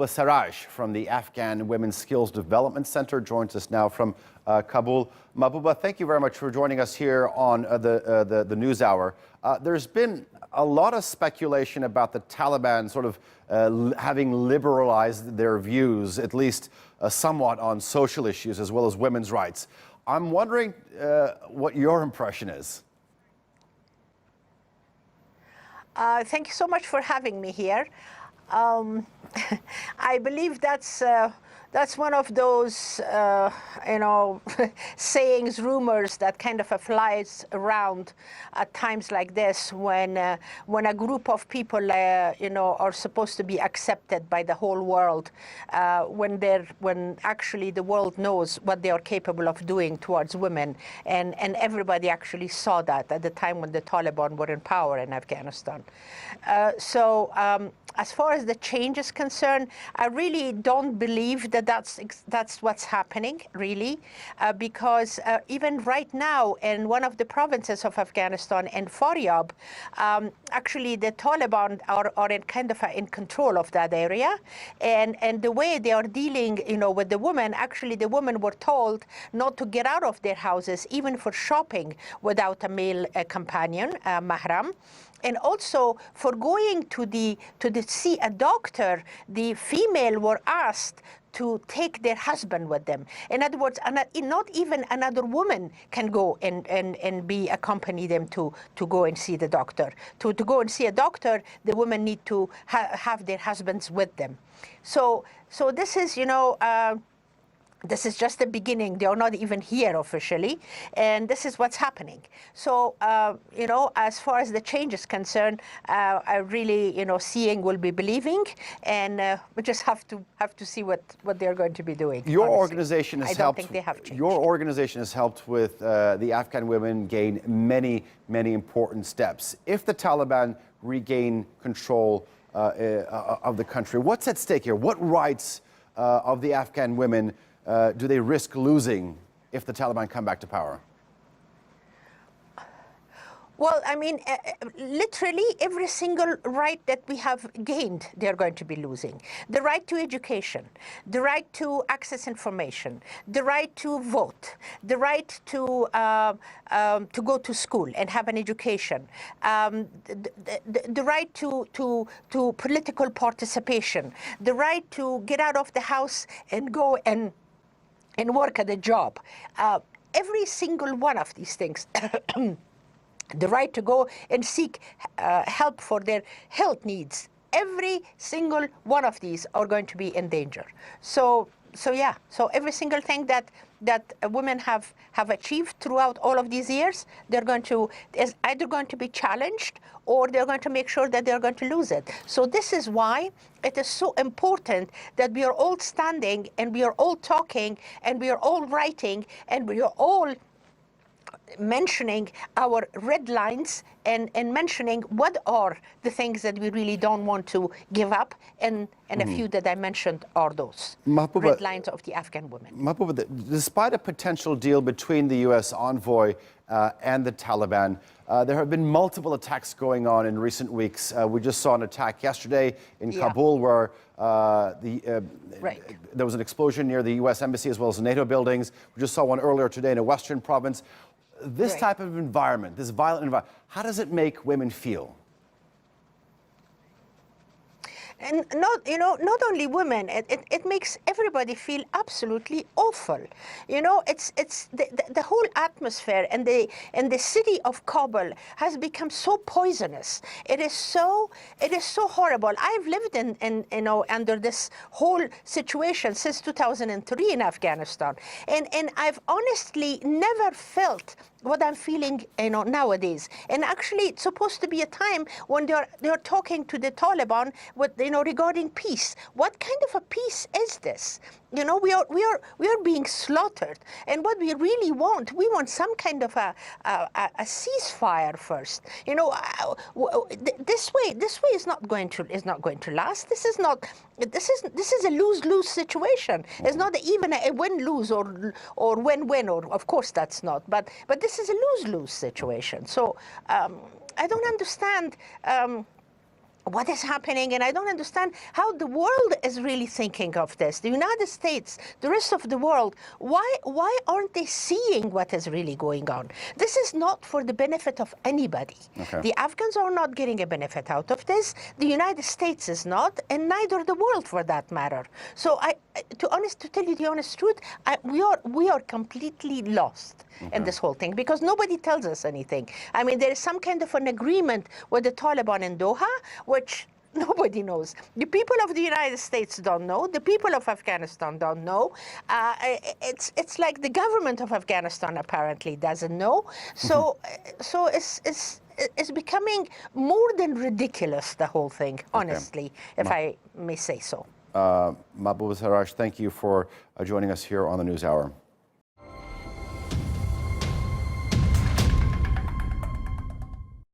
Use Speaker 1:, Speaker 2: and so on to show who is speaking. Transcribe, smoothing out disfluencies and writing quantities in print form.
Speaker 1: Mahbooba Seraj from the Afghan Women's Skills Development Center joins us now from Kabul. Mahbooba, thank you very much for joining us here on the News Hour. There's been a lot of speculation about the Taliban sort of having liberalized their views, at least somewhat, on social issues as well as women's rights. I'm wondering what your impression is.
Speaker 2: Thank you so much for having me here. I believe that's one of those sayings, rumors that kind of flies around at times like this when a group of people are supposed to be accepted by the whole world, when actually the world knows what they are capable of doing towards women, and everybody actually saw that at the time when the Taliban were in power in Afghanistan. As far as the change is concerned, I really don't believe that that's what's happening, really, because even right now in one of the provinces of Afghanistan, in Faryab, actually the Taliban are in control of that area, and the way they are dealing, with the women, actually the women were told not to get out of their houses, even for shopping, without a male companion, mahram. And also, for going to see a doctor, the female were asked to take their husband with them. In other words, not even another woman can go and accompany them to go and see the doctor. To go and see a doctor, the women need to have their husbands with them. So this is, this is just the beginning. They are not even here officially, and this is what's happening. So, as far as the change is concerned, I really, seeing will be believing, and we just have to see what they're going to be doing.
Speaker 1: Your
Speaker 2: honestly.
Speaker 1: organization has
Speaker 2: I
Speaker 1: helped.
Speaker 2: don't think they have changed.
Speaker 1: Your organization has helped with the Afghan women gain many important steps. If the Taliban regain control of the country, what's at stake here? What rights of the Afghan women do they risk losing if the Taliban come back to power?
Speaker 2: Well, I mean, literally every single right that we have gained, they're going to be losing. The right to education, the right to access information, the right to vote, the right to go to school and have an education, the right to political participation, the right to get out of the house and go and work at a job. Every single one of these things. The right to go and seek help for their health needs. Every single one of these are going to be in danger. So every single thing that women have achieved throughout all of these years, is either going to be challenged, or they're going to make sure that they're going to lose it. So this is why it is so important that we are all standing, and we are all talking, and we are all writing, and we are all mentioning our red lines and mentioning what are the things that we really don't want to give up, and a few that I mentioned are those
Speaker 1: Mahbooba,
Speaker 2: red lines of the Afghan women.
Speaker 1: Mahbooba, despite a potential deal between the U.S. envoy and the Taliban, there have been multiple attacks going on in recent weeks. We just saw an attack yesterday in Kabul where there was an explosion near the U.S. Embassy as well as NATO buildings. We just saw one earlier today in a western province. This type of environment, this violent environment, how does it make women feel?
Speaker 2: And not only women, it makes everybody feel absolutely awful. It's the whole atmosphere and the city of Kabul has become so poisonous. It is so horrible. I've lived in under this whole situation since 2003 in Afghanistan, and I've honestly never felt what I'm feeling, nowadays. And actually, it's supposed to be a time when they're talking to the Taliban with, regarding peace. What kind of a peace is this? We are being slaughtered, and what we really want, we want some kind of a ceasefire first. This way is not going to last. This is a lose-lose situation. It's not even a win-lose or win-win, or of course that's not. But this is a lose-lose situation. So I don't understand. what is happening, and I don't understand how the world is really thinking of this. The United States, the rest of the world, why aren't they seeing what is really going on? This is not for the benefit of anybody.
Speaker 1: Okay.
Speaker 2: The Afghans are not getting a benefit out of this. The United States is not, and neither the world for that matter. So to tell you the honest truth, we are completely lost in this whole thing because nobody tells us anything. I mean, there is some kind of an agreement with the Taliban in Doha, which nobody knows. The people of the United States don't know. The people of Afghanistan don't know. It's like the government of Afghanistan apparently doesn't know. So it's becoming more than ridiculous, the whole thing, honestly, if I may say so.
Speaker 1: Mahbooba Seraj, thank you for joining us here on the NewsHour.